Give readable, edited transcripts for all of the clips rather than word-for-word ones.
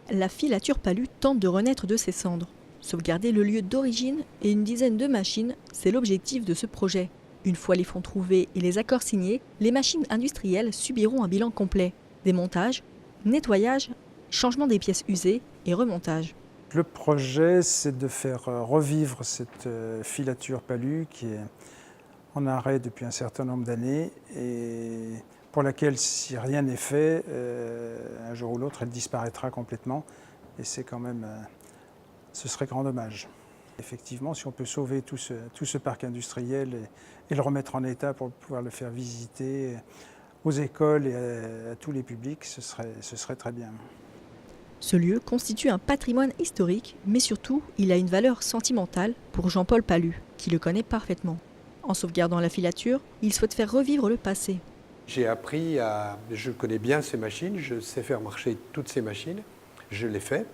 La filature Palu tente de renaître de ses cendres. Sauvegarder le lieu d'origine et une dizaine de machines, c'est l'objectif de ce projet. Une fois les fonds trouvés et les accords signés, les machines industrielles subiront un bilan complet. Démontage, nettoyage, changement des pièces usées et remontage. Le projet, c'est de faire revivre cette filature Palu qui est en arrêt depuis un certain nombre d'années et pour laquelle, si rien n'est fait, un jour ou l'autre, elle disparaîtra complètement. Et c'est quand même, ce serait grand dommage. Effectivement, si on peut sauver tout ce parc industriel et le remettre en état pour pouvoir le faire visiter aux écoles et à tous les publics, ce serait très bien. Ce lieu constitue un patrimoine historique, mais surtout, il a une valeur sentimentale pour Jean-Paul Palu, qui le connaît parfaitement. En sauvegardant la filature, il souhaite faire revivre le passé. J'ai appris je connais bien ces machines, je sais faire marcher toutes ces machines, je l'ai fait.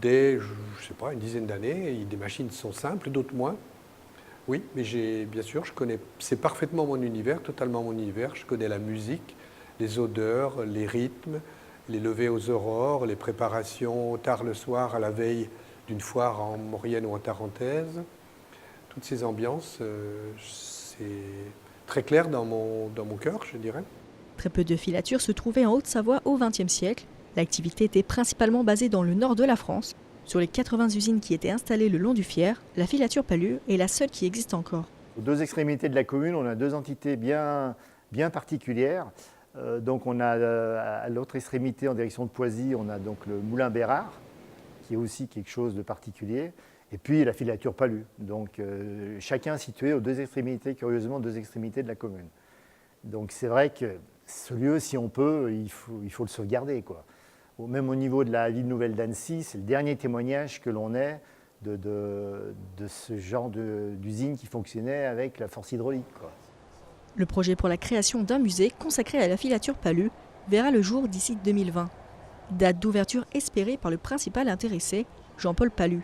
Dès, je sais pas, une dizaine d'années, des machines sont simples, d'autres moins. Oui, mais bien sûr, c'est parfaitement mon univers, totalement mon univers. Je connais la musique, les odeurs, les rythmes, les levées aux aurores, les préparations tard le soir à la veille d'une foire en Maurienne ou en Tarentaise. Toutes ces ambiances, c'est très clair dans mon cœur, je dirais. Très peu de filatures se trouvaient en Haute-Savoie au XXe siècle. L'activité était principalement basée dans le nord de la France. Sur les 80 usines qui étaient installées le long du Fier, la filature Palu est la seule qui existe encore. Aux deux extrémités de la commune, on a deux entités bien particulières. Donc on a à l'autre extrémité, en direction de Poisy, on a donc le moulin Bérard, qui est aussi quelque chose de particulier. Et puis la filature Palu. Donc chacun situé aux deux extrémités, curieusement, deux extrémités de la commune. Donc c'est vrai que ce lieu, si on peut, il faut le sauvegarder, quoi. Même au niveau de la ville nouvelle d'Annecy, c'est le dernier témoignage que l'on ait de ce genre d'usine qui fonctionnait avec la force hydraulique, quoi. Le projet pour la création d'un musée consacré à la filature Palu verra le jour d'ici 2020. Date d'ouverture espérée par le principal intéressé, Jean-Paul Palu.